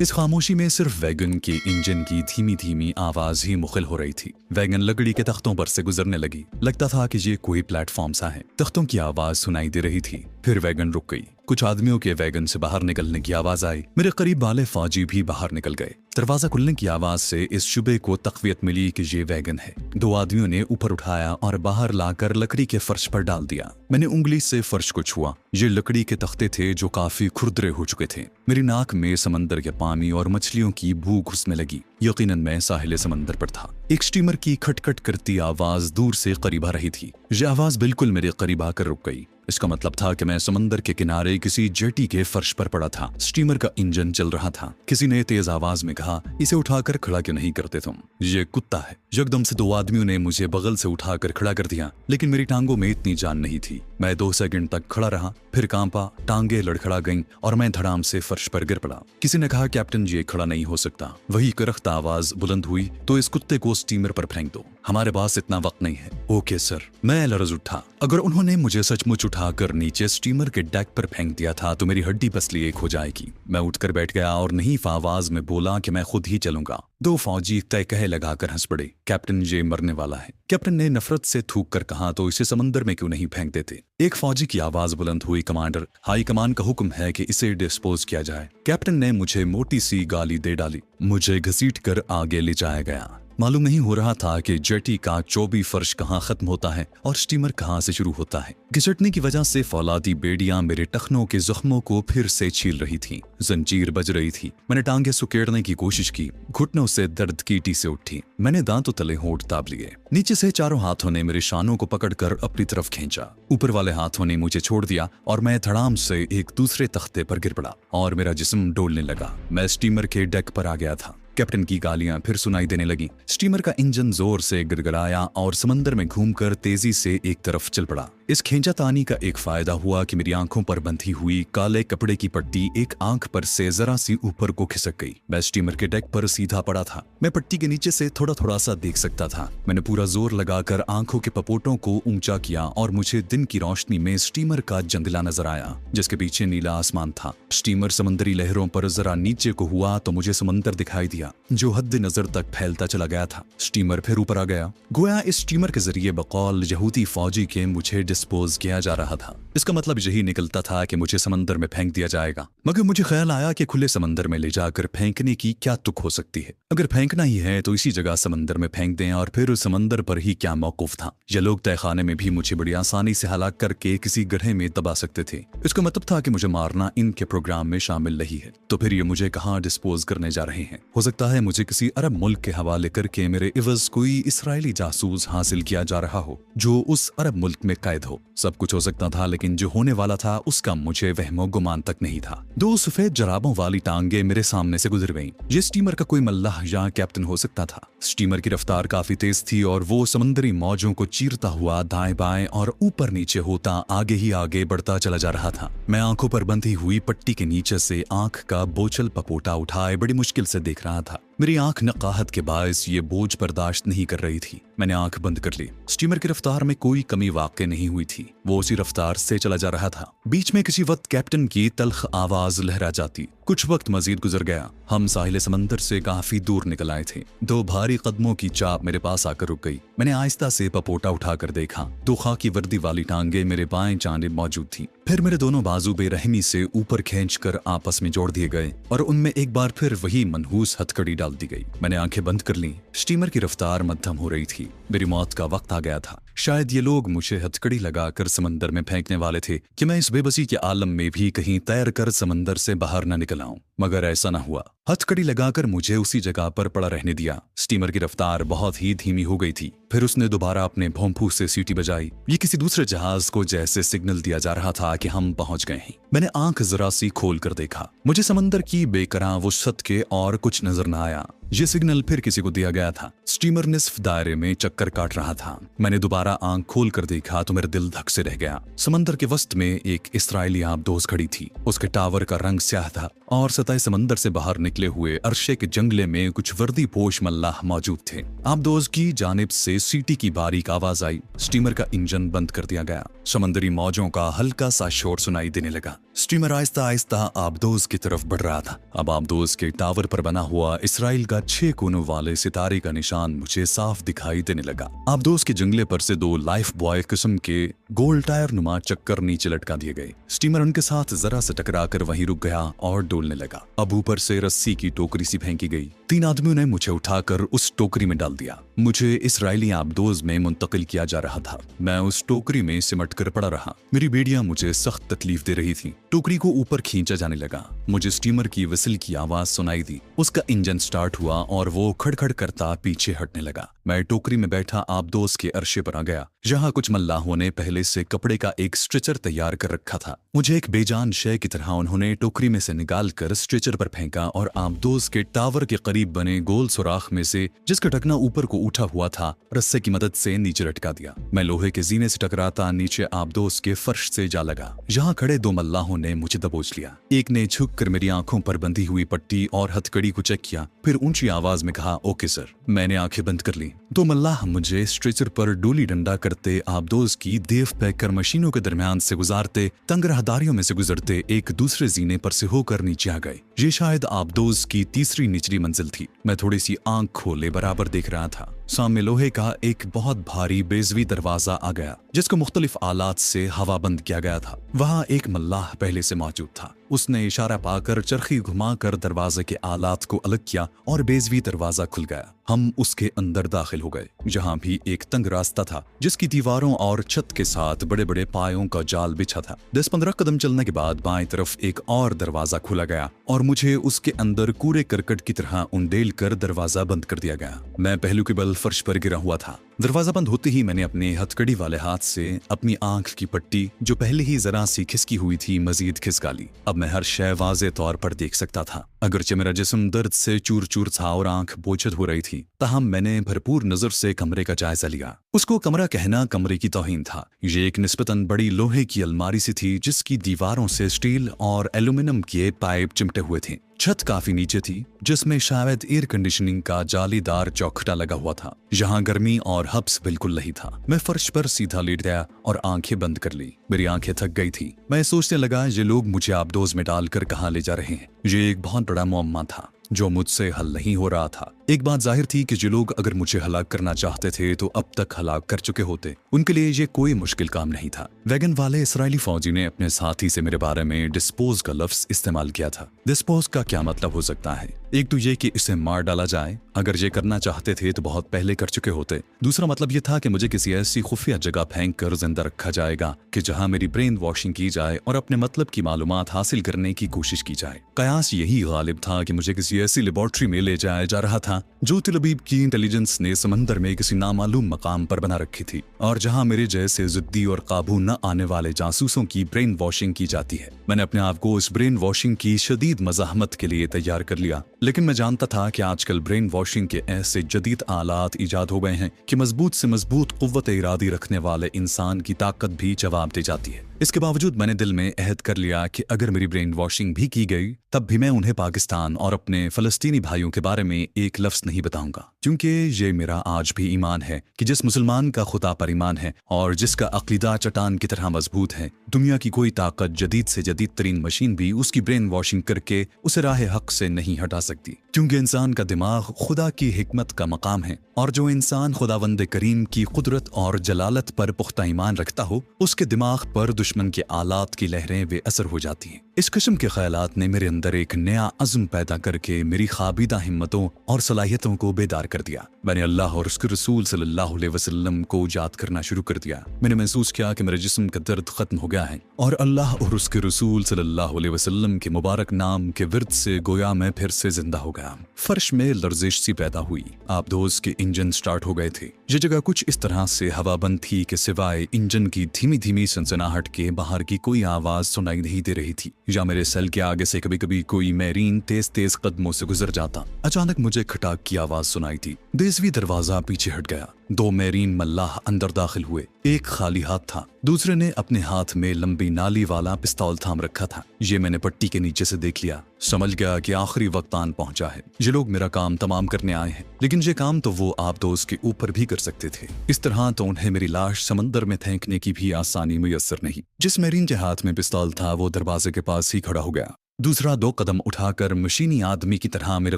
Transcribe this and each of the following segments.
इस खामोशी में सिर्फ वैगन के इंजन की धीमी धीमी आवाज ही मुखिल हो रही थी। वैगन लकड़ी के तख्तों पर से गुजरने लगी। लगता था कि ये कोई प्लेटफॉर्म सा है। तख्तों की आवाज सुनाई दे रही थी। फिर वैगन रुक गई। कुछ आदमियों के वैगन से बाहर निकलने की आवाज आई। मेरे करीब वाले फौजी भी बाहर निकल गए। दरवाजा खुलने की आवाज से इस शुबे को तकवीयत मिली कि ये वैगन है। दो आदमियों ने ऊपर उठाया और बाहर लाकर लकड़ी के फर्श पर डाल दिया। मैंने उंगली से फर्श को छुआ। ये लकड़ी के तख्ते थे जो काफी खुरदरे हो चुके थे। मेरी नाक में समंदर के पानी और मछलियों की बू घुसने लगी। यकीनन मैं साहिल समंदर पर था। एक स्टीमर की खटखट करती आवाज दूर से करीब आ रही थी। यह आवाज बिल्कुल मेरे करीब आकर रुक गई। इसका मतलब था कि मैं समंदर के किनारे किसी जेटी के फर्श पर पड़ा था। स्टीमर का इंजन चल रहा था। किसी ने तेज आवाज में कहा, इसे उठाकर खड़ा क्यों नहीं करते तुम, ये कुत्ता है। यकदम से दो आदमियों ने मुझे बगल से उठाकर खड़ा कर दिया, लेकिन मेरी टांगों में इतनी जान नहीं थी। मैं 2 सेकंड तक खड़ा रहा, फिर कांपा, टांगे लड़खड़ा गईं और मैं धड़ाम से फर्श पर गिर पड़ा। किसी ने कहा, कैप्टन ये खड़ा नहीं हो सकता। वही करख्ता आवाज बुलंद हुई, तो इस कुत्ते को स्टीमर पर फेंक दो, हमारे पास इतना वक्त नहीं है। Okay sir. मैं लरज उठा। अगर उन्होंने मुझे सचमुच उठाकर नीचे स्टीमर के डेक पर फेंक दिया था तो मेरी हड्डी पसली एक हो जाएगी। मैं उठकर बैठ गया और नहीफ आवाज में बोला कि मैं खुद ही चलूंगा। दो फौजी तय कहे लगाकर हंस पड़े। कैप्टन ये मरने वाला है। कैप्टन ने नफरत से थूक कर कहा, तो इसे समंदर में क्यों नहीं फेंक देते। एक फौजी की आवाज बुलंद हुई, कमांडर, हाई कमान का हुक्म है कि इसे डिस्पोज किया जाए। कैप्टन ने मुझे मोटी सी गाली दे डाली। मुझे घसीट कर आगे ले जाया गया। मालूम नहीं हो रहा था कि जेटी का चौबी फर्श कहाँ खत्म होता है और स्टीमर कहाँ से शुरू होता है। घिसटने की वजह से फौलादी बेड़ियां मेरे टखनों के जख्मों को फिर से छील रही थीं। जंजीर बज रही थी। मैंने टांगे सुकेड़ने की कोशिश की। घुटनों से दर्द की टीसे उठी। मैंने दांतों तले होंठ दाब लिए। नीचे से चारों हाथों ने मेरे शानों को पकड़कर अपनी तरफ खींचा। ऊपर वाले हाथों ने मुझे छोड़ दिया और मैं धड़ाम से एक दूसरे तख्ते पर गिर पड़ा और मेरा जिस्म डोलने लगा। मैं स्टीमर के डेक पर आ गया था। कैप्टन की गालियां फिर सुनाई देने लगी। स्टीमर का इंजन जोर से गिड़गिड़ाया और समंदर में घूमकर तेजी से एक तरफ चल पड़ा। इस खींचातानी का एक फायदा हुआ कि मेरी आंखों पर बंधी हुई काले कपड़े की पट्टी एक आंख पर से जरा सी ऊपर को खिसक गई। मैं स्टीमर के डेक पर सीधा पड़ा था। मैं पट्टी के नीचे से थोड़ा थोड़ा सा देख सकता था। मैंने पूरा जोर लगाकर आंखों के पपोटों को ऊंचा किया और मुझे दिन की रोशनी में स्टीमर का जंगला नजर आया, जिसके पीछे नीला आसमान था। स्टीमर समंदरी लहरों पर जरा नीचे को हुआ तो मुझे समंदर दिखाई दिया, जो हद नजर तक फैलता चला गया था। स्टीमर फिर ऊपर आ गया। गोया इस स्टीमर के जरिए बकौल यहूदी फौजी के मुझे डिस्पोज किया जा रहा था। इसका मतलब यही निकलता था कि मुझे समंदर में फेंक दिया जाएगा। मगर मुझे ख्याल आया कि खुले समंदर में ले जाकर फेंकने की क्या तुक हो सकती है। अगर फेंकना ही है तो इसी जगह समंदर में फेंक दें और फिर उस समंदर पर ही क्या मौकूफ था। ये लोग तहखाने में भी मुझे बड़ी आसानी से हलाक करके किसी गड्ढे में दबा सकते थे। इसका मतलब था कि मुझे मारना इनके प्रोग्राम में शामिल नहीं है। तो फिर ये मुझे कहाँ डिस्पोज करने जा रहे हैं। हो सकता है मुझे किसी अरब मुल्क के हवाले करके मेरे इवज कोई इसराइली जासूस हासिल किया जा रहा हो जो उस अरब मुल्क में कैद हो। सब कुछ हो सकता था, लेकिन जो होने वाला था उसका मुझे वहमो गुमान तक नहीं था। 2 सफेद जराबों वाली टांगे मेरे सामने से गुजर गईं। ये स्टीमर का कोई मल्लाह या कैप्टन हो सकता था। स्टीमर की रफ्तार काफी तेज थी और वो समंदरी मौजों को चीरता हुआ दाएं बाएं और ऊपर नीचे होता आगे ही आगे बढ़ता चला जा रहा था। मैं आंखों पर बंधी हुई पट्टी के नीचे से आंख का बोचल पपोटा उठाए बड़ी मुश्किल से देख रहा था। मेरी आंख नकाहत के बायस ये बोझ बर्दाश्त नहीं कर रही थी। मैंने आंख बंद कर ली। स्टीमर की रफ्तार में कोई कमी वाक़ई नहीं हुई थी। वो उसी रफ्तार से चला जा रहा था। बीच में किसी वक्त कैप्टन की तल्ख आवाज लहरा जाती। कुछ वक्त मजीद गुजर गया। हम साहिल समंदर से काफी दूर निकल आए थे। 2 भारी कदमों की चाप मेरे पास आकर रुक गई। मैंने आहिस्ता से पपोटा उठाकर देखा। 2 खाकी वर्दी वाली टांगे मेरे बाएं जानिब मौजूद थी। फिर मेरे दोनों बाजू बेरहमी से ऊपर खींचकर आपस में जोड़ दिए गए और उनमें एक बार फिर वही मनहूस हथकड़ी डाल दी गई। मैंने आंखें बंद कर ली। स्टीमर की रफ्तार मध्यम हो रही थी। मेरी मौत का वक्त आ गया था। शायद ये लोग मुझे हथकड़ी लगाकर समंदर में फेंकने वाले थे कि मैं इस बेबसी के आलम में भी कहीं तैर कर समंदर से बाहर न निकल आऊं। मगर ऐसा न हुआ। हथकड़ी लगाकर मुझे उसी जगह पर पड़ा रहने दिया। स्टीमर की रफ्तार बहुत ही धीमी हो गई थी। फिर उसने दोबारा अपने भोंपू से सीटी बजाई। ये किसी दूसरे जहाज को जैसे सिग्नल दिया जा रहा था कि हम पहुंच गए हैं। मैंने आंख जरा सी खोल कर देखा। मुझे समंदर की बेकरां वुसअत के और कुछ नजर न आया। ये सिग्नल फिर किसी को दिया गया था। स्टीमर निस्फ दायरे में चक्कर काट रहा था। मैंने दोबारा आंख खोल कर देखा तो मेरा दिल धक से रह गया। समंदर के वस्त में एक इसराइली आबदोज खड़ी थी। उसके टावर का रंग स्याह था और सतह समंदर से बाहर निकले हुए अरशे के जंगले में कुछ वर्दी पोश मल्लाह मौजूद थे। आबदोज की जानिब से सीटी की बारीक आवाज आई। स्टीमर का इंजन बंद कर दिया गया। समंदरी मौजों का हल्का सा शोर सुनाई देने लगा। स्टीमर आहिस्ता आहिस्ता आबदोज की तरफ बढ़ रहा था। अब आबदोज के टावर पर बना हुआ इसराइल का 6 कोनों वाले सितारे का निशान मुझे साफ दिखाई देने लगा। आबदोज के जंगले पर से 2 लाइफ बॉय किस्म के गोल टायर नुमा चक्कर नीचे लटका दिए गए। स्टीमर उनके साथ जरा से टकराकर वहीं रुक गया और डोलने लगा। अब ऊपर से रस्सी की टोकरी सी फेंकी गई। 3 आदमियों ने मुझे उठाकर उस टोकरी में डाल दिया। मुझे इसराइली आबदोज में मुंतकिल किया जा रहा था। मैं उस टोकरी में सिमट कर पड़ा रहा। मेरी बेड़ियां मुझे सख्त तकलीफ दे रही थी। टोकरी को ऊपर खींचा जाने लगा। मुझे स्टीमर की विसल की आवाज सुनाई दी। उसका इंजन स्टार्ट हुआ और वो खड़खड़ करता पीछे हटने लगा। मैं टोकरी में बैठा आबदोज के अरशे पर आ गया, जहां कुछ मल्लाहों ने पहले से कपड़े का एक स्ट्रेचर तैयार कर रखा था। मुझे एक बेजान शय की तरह उन्होंने टोकरी में से निकालकर स्ट्रेचर पर फेंका और आबदोज के टावर के करीब बने गोल सुराख में से, जिसका ढकना ऊपर को उठा हुआ था, रस्से की मदद से नीचे लटका दिया। मैं लोहे के जीने से टकराता नीचे आबदोज के फर्श से जा लगा। जहां खड़े 2 मल्लाहों ने मुझे दबोच लिया। एक ने झुककर मेरी आंखों पर बंधी हुई पट्टी और हथकड़ी को चेक किया, फिर ऊंची आवाज में कहा, ओके सर। मैंने आंखें बंद कर ली। 2 मल्लाह मुझे स्ट्रेचर पर डोली डंडा करते आबदोज की देव पैकर मशीनों के दरमियान से गुजारते, तंग राहदारियों में से गुजरते एक दूसरे जीने पर से होकर नीचे आ गए। ये शायद आबदोज की तीसरी निचली मंजिल थी। मैं थोड़ी सी आंख खोले बराबर देख रहा था। सामने लोहे का एक बहुत भारी बेजवी दरवाजा आ गया, जिसको मुख्तलिफ आलात से हवा बंद किया गया था। वहां एक मल्लाह पहले से मौजूद था। उसने इशारा पाकर चरखी घुमाकर दरवाजे के आलात को अलग किया और बेजवी दरवाजा खुल गया। हम उसके अंदर दाखिल हो गए, जहां भी एक तंग रास्ता था, जिसकी दीवारों और छत के साथ बड़े बड़े पायों का जाल बिछा था। 10-15 कदम चलने के बाद बाएं तरफ एक और दरवाजा खुला गया और मुझे उसके अंदर कूड़े करकट की तरह उंडेल कर दरवाजा बंद कर दिया गया। मैं पहलू के बल फर्श पर गिरा हुआ था। दरवाजा बंद होते ही मैंने अपने हथकड़ी वाले हाथ से अपनी आंख की पट्टी, जो पहले ही जरा सी खिसकी हुई थी, मजीद खिसका ली। अब मैं हर शय वाज़े तौर पर देख सकता था। अगरचे मेरा जिस्म दर्द से चूर चूर था और आंख बोझिल हो रही थी, ताहम मैंने भरपूर नजर से कमरे का जायजा लिया। उसको कमरा कहना कमरे की तौहीन था। ये एक निस्बतन बड़ी लोहे की अलमारी सी थी, जिसकी दीवारों से स्टील और एल्यूमिनियम के पाइप चिमटे हुए थे। छत काफी नीचे थी, जिसमें शायद एयर कंडीशनिंग का जालीदार चौखटा लगा हुआ था। यहाँ गर्मी और हब्स बिल्कुल नहीं था। मैं फर्श पर सीधा लेट गया और आंखें बंद कर ली। मेरी आंखें थक गई थी। मैं सोचने लगा, ये लोग मुझे आबदोज में डालकर कहाँ ले जा रहे हैं। ये एक बहुत बड़ा मुअम्मा था जो मुझसे हल नहीं हो रहा था। एक बात जाहिर थी कि जो लोग अगर मुझे हलाक करना चाहते थे तो अब तक हलाक कर चुके होते। उनके लिए ये कोई मुश्किल काम नहीं था। वैगन वाले इसराइली फौजी ने अपने साथी से मेरे बारे में डिस्पोज का लफ्ज इस्तेमाल किया था। डिस्पोज का क्या मतलब हो सकता है? एक तो ये कि इसे मार डाला जाए। अगर ये करना चाहते थे तो बहुत पहले कर चुके होते। दूसरा मतलब ये था कि मुझे किसी ऐसी खुफिया जगह फेंक कर जिंदा रखा जाएगा कि जहां मेरी ब्रेन वॉशिंग की जाए और अपने मतलब की मालूमात हासिल करने की कोशिश की जाए। कयास यही गालिब था कि मुझे किसी ऐसी लेबोरेटरी में ले जाया जा रहा था जो तिलबीब की इंटेलिजेंस ने समंदर में किसी नामालूम मकाम पर बना रखी थी, और जहां मेरे जैसे जिद्दी और काबू न आने वाले जासूसों की ब्रेन वॉशिंग की जाती है। मैंने अपने आप को इस ब्रेन वॉशिंग की शदीद मज़ाहमत के लिए तैयार कर लिया, लेकिन मैं जानता था कि आजकल ब्रेन वॉशिंग के ऐसे जदीद आलात ईजाद हो गए हैं कि मजबूत से मजबूत कुव्वत इरादी रखने वाले इंसान की ताकत भी जवाब दे जाती है। इसके बावजूद मैंने दिल में अहद कर लिया कि अगर मेरी ब्रेन वॉशिंग भी की गई तब भी मैं उन्हें पाकिस्तान और अपने फलस्तीनी भाइयों के बारे में एक लफ्ज नहीं बताऊंगा, क्योंकि ये मेरा आज भी ईमान है कि जिस मुसलमान का खुदा पर ईमान है और जिसका अकीदा चट्टान की तरह मजबूत है, दुनिया की कोई ताकत जदीद से जदीद तरीन मशीन भी उसकी ब्रेन वॉशिंग करके उसे राह हक से नहीं हटा सकती, क्योंकि इंसान का दिमाग खुदा की हिकमत का मकाम है, और जो इंसान खुदावंद करीम की कुदरत और जलालत पर पुख्ता ईमान रखता हो, उसके दिमाग पर दुश्मन के आलात की लहरें बेअसर हो जाती हैं। इस किस्म के ख्यालात ने मेरे अंदर एक नया अज़्म पैदा करके मेरी खाबिदा हिम्मतों और सलाहियतों को बेदार कर दिया। मैंने अल्लाह और उसके रसूल सल्लल्लाहु अलैहि वसल्लम को याद करना शुरू कर दिया। मैंने महसूस किया कि मेरे जिस्म का दर्द खत्म हो गया है और अल्लाह और उसके रसूल सल्लल्लाहु अलैहि वसल्लम के मुबारक नाम के विर्द से गोया मैं फिर से जिंदा हो गया। फर्श में लर्जिश सी पैदा हुई। आबदोज के इंजन स्टार्ट हो गए थे। ये जगह कुछ इस तरह से हवाबंद थी कि सिवाय इंजन की धीमी धीमी सनसनाहट के बाहर की कोई आवाज सुनाई नहीं दे रही थी, या मेरे सेल के आगे से कभी कभी कोई मैरीन तेज तेज कदमों से गुजर जाता। अचानक मुझे खटाक की आवाज सुनाई थी। देसवी दरवाजा पीछे हट गया। दो मेरीन मल्लाह अंदर दाखिल हुए। एक खाली हाथ था, दूसरे ने अपने हाथ में लंबी नाली वाला पिस्तौल थाम रखा था। ये मैंने पट्टी के नीचे से देख लिया। समझ गया कि आखिरी वक्त आन पहुंचा है। ये लोग मेरा काम तमाम करने आए हैं, लेकिन ये काम तो वो आबदोज के ऊपर भी कर सकते थे। इस तरह तो उन्हें मेरी लाश समंदर में फेंकने की भी आसानी मुयस्सर नहीं। जिस मेरीन के हाथ में पिस्तौल था वो दरवाजे के पास ही खड़ा हो गया। दूसरा 2 कदम उठाकर मशीनी आदमी की तरह मेरे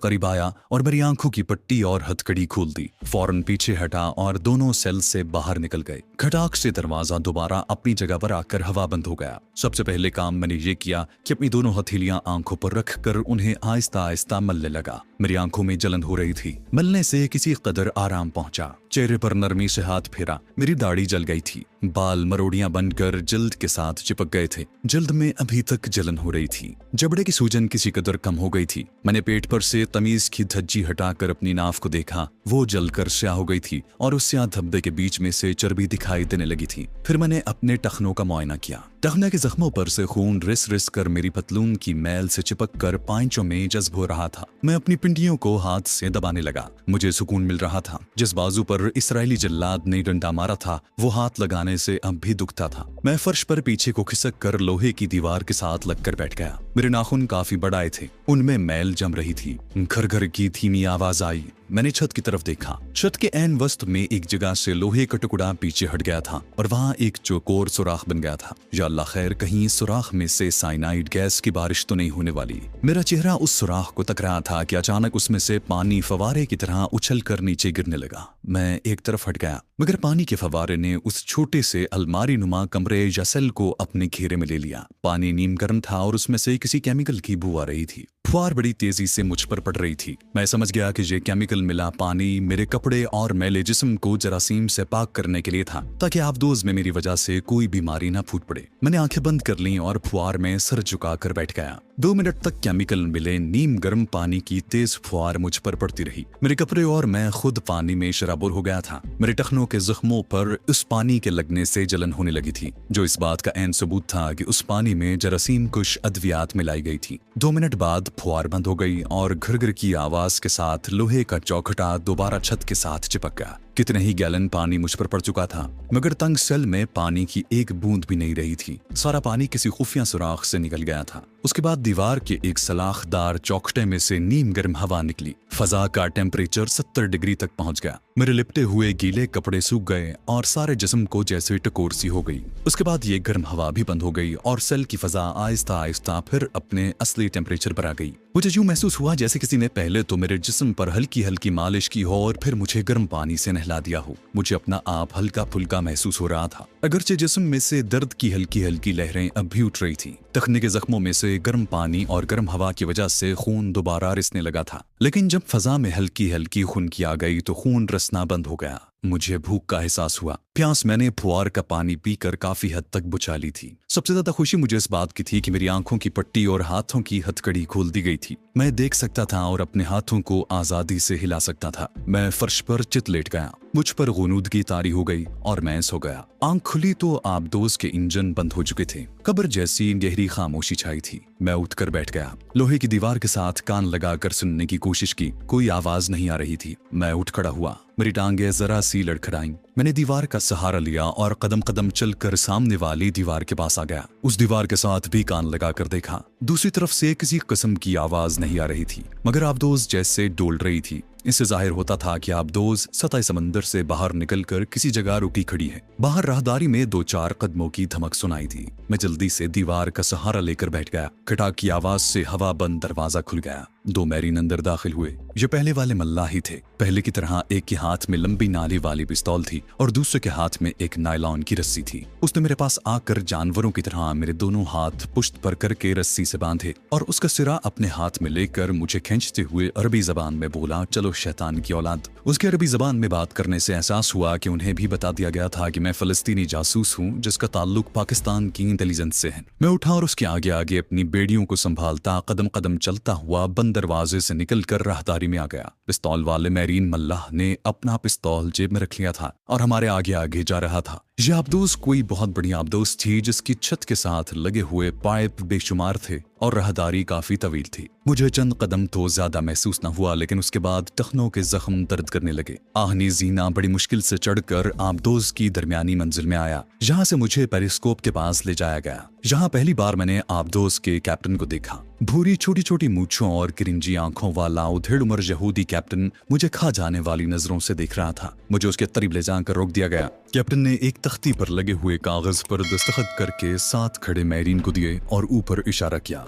करीब आया और मेरी आंखों की पट्टी और हथकड़ी खोल दी। फौरन पीछे हटा और दोनों सेल से बाहर निकल गए। खटाक से दरवाजा दोबारा अपनी जगह पर आकर हवा बंद हो गया। सबसे पहले काम मैंने ये किया कि अपनी दोनों हथेलियां आंखों पर रखकर उन्हें आहिस्ता आहिस्ता मलने लगा। मेरी आंखों में जलन हो रही थी। मलने से किसी कदर आराम पहुंचा। चेहरे पर नरमी से हाथ फेरा। मेरी दाढ़ी जल गई थी। बाल मरोड़ियां बनकर जल्द के साथ चिपक गए थे। जल्द में अभी तक जलन हो रही थी। जबड़े की सूजन किसी कदर कम हो गई थी। मैंने पेट पर से तमीज की धज्जी हटाकर अपनी नाफ को देखा। वो जलकर स्याह हो गई थी और उस स्याह धब्बे के बीच में से चर्बी दिखाई देने लगी थी। फिर मैंने अपने टखनों का मुआयना किया। टखने के जख्मों पर से खून रिस रिस कर मेरी पतलून की मैल से चिपक कर पांचों में जज्ब हो रहा था। मैं अपनी पिंडियों को हाथ से दबाने लगा। मुझे सुकून मिल रहा था। जिस बाजू पर इसराइली जल्लाद ने डंडा मारा था वो हाथ लगाने से अब भी दुखता था। मैं फर्श पर पीछे को खिसक कर लोहे की दीवार के साथ लगकर बैठ गया। मेरे नाखून काफी बड़ाए थे, उनमें मैल जम रही थी। घर घर की धीमी आवाज आई। मैंने छत की तरफ देखा। छत के ऐन वस्त में एक जगह से लोहे का टुकड़ा पीछे हट गया था और वहां एक चौकोर सुराख बन गया था। या अल्लाह खैर, कहीं सुराख में से साइनाइड गैस की बारिश तो नहीं होने वाली। मेरा चेहरा उस सुराख को तक रहा था कि अचानक उसमें से पानी फवारे की तरह उछल कर नीचे गिरने लगा। मैं एक तरफ हट गया, मगर पानी के फवारे ने उस छोटे से अलमारी नुमा कमरे या सेल को अपने घेरे में ले लिया। पानी नीम गर्म था और उसमें से किसी केमिकल की बू आ रही थी। फुहार बड़ी तेजी से मुझ पर पड़ रही थी। मैं समझ गया कि ये केमिकल मिला पानी मेरे कपड़े और मैले जिस्म को जरासीम से पाक करने के लिए था, ताकि आबदोज में मेरी वजह से कोई बीमारी ना फूट पड़े। मैंने आंखें बंद कर लीं और फुहार में सर झुकाकर बैठ गया। 2 मिनट तक केमिकल मिले नीम गर्म पानी की तेज फुहार मुझ पर पड़ती रही। मेरे कपड़े और मैं खुद पानी में शराबुर हो गया था। मेरे टखनों के जख्मों पर उस पानी के लगने से जलन होने लगी थी, जो इस बात का ऐन सबूत था कि उस पानी में जरासीम कुछ अद्वियात मिलाई गई थी। 2 मिनट बाद फुहार बंद हो गई और घर की आवाज के साथ लोहे का चौखटा दोबारा छत के साथ चिपक गया। कितने ही गैलन पानी मुझ पर पड़ चुका था, मगर तंग सेल में पानी की एक बूंद भी नहीं रही थी। सारा पानी किसी खुफिया सुराख से निकल गया था। उसके बाद दीवार के एक सलाखदार चौखटे में से नीम गर्म हवा निकली। फजा का टेम्परेचर 70 डिग्री तक पहुंच गया। मेरे लिपटे हुए गीले कपड़े सूख गए और सारे जिस्म को जैसे टकोर सी हो गई। उसके बाद ये गर्म हवा भी बंद हो गई और सेल की फजा आहिस्ता आहिस्ता फिर अपने असली टेम्परेचर पर आ गई। मुझे यूं महसूस हुआ जैसे किसी ने पहले तो मेरे जिस्म पर हल्की हल्की मालिश की हो और फिर मुझे गर्म पानी से नहला दिया हो। मुझे अपना आप हल्का फुल्का महसूस हो रहा था, अगरचे जिस्म में से दर्द की हल्की हल्की लहरें अब भी उठ रही थी। टखने के जख्मों में से गर्म पानी और गर्म हवा की वजह से खून दोबारा रिसने लगा था, लेकिन जब फजा में हल्की हल्की खुनकी आ गई तो खून रसना बंद हो गया। मुझे भूख का एहसास हुआ। प्यास मैंने फुहार का पानी पीकर काफी हद तक बुझा ली थी। सबसे ज्यादा खुशी मुझे इस बात की थी कि मेरी आंखों की पट्टी और हाथों की हथकड़ी खोल दी गई थी। मैं देख सकता था और अपने हाथों को आजादी से हिला सकता था। मैं फर्श पर चित लेट गया। मुझ पर गुनूदगी तारी हो गई और मैं सो गया। आंख खुली तो आबदोज के इंजन बंद हो चुके थे। कब्र जैसी गहरी खामोशी छाई थी। मैं उठकर बैठ गया। लोहे की दीवार के साथ कान लगाकर सुनने की कोशिश की, कोई आवाज नहीं आ रही थी। मैं उठ खड़ा हुआ। मेरी टांगें जरा सी लड़खड़ाईं। मैंने दीवार का सहारा लिया और कदम कदम चलकर सामने वाली दीवार के पास आ गया। उस दीवार के साथ भी कान लगाकर देखा। दूसरी तरफ से किसी किस्म की आवाज नहीं आ रही थी, मगर आबदोज जैसे डोल रही थी। इससे जाहिर होता था कि आबदोज सतह समंदर से बाहर निकलकर किसी जगह रुकी खड़ी है। बाहर राहदारी में 2-4 कदमों की धमक सुनाई दी। मैं जल्दी से दीवार का सहारा लेकर बैठ गया। खटाक की आवाज से हवा बंद दरवाजा खुल गया। 2 मैरीन अंदर दाखिल हुए। ये पहले वाले मल्लाह ही थे। पहले की तरह एक के हाथ में लंबी नाली वाली पिस्तौल थी और दूसरे के हाथ में एक नायलॉन की रस्सी थी। उसने मेरे पास आकर जानवरों की तरह मेरे दोनों हाथ पुश्त पर करके रस्सी से बांधे और उसका सिरा अपने हाथ में लेकर मुझे खींचते हुए अरबी जबान में बोला, चलो शैतान की औलाद। उसके अरबी जबान में बात करने से एहसास हुआ कि उन्हें भी बता दिया गया था कि मैं फलस्तीनी जासूस हूँ जिसका ताल्लुक पाकिस्तान की इंटेलिजेंस से है। मैं उठा और उसके आगे आगे अपनी बेड़ियों को संभालता कदम कदम चलता हुआ बंद दरवाजे से निकलकर राहदारी में आ गया। पिस्तौल वाले मैरीन मल्लाह ने अपना पिस्तौल जेब में रख लिया था और हमारे आगे आगे जा रहा था। यह आबदोज कोई बहुत बड़ी आबदोज थी जिसकी छत के साथ लगे हुए पाइप बेशुमार थे और राहदारी काफी तवील थी। मुझे चंद कदम तो ज्यादा महसूस न हुआ, लेकिन उसके बाद टखनों के जख्म दर्द करने लगे। आहनी जीना बड़ी मुश्किल से चढ़कर आबदोज की दरमियानी मंजिल में आया, जहां से मुझे पेरिस्कोप के पास ले जाया गया। यहाँ पहली बार मैंने आबदोज के कैप्टन को देखा। भूरी छोटी छोटी मूंछों और किरिंजी आंखों वाला उधेड़ उम्र यहूदी कैप्टन मुझे खा जाने वाली नजरों से देख रहा था। मुझे उसके करीब ले जाकर रोक दिया गया। कैप्टन ने एक तख्ती पर लगे हुए कागज पर दस्तखत करके साथ खड़े मैरीन को दिए और ऊपर इशारा किया।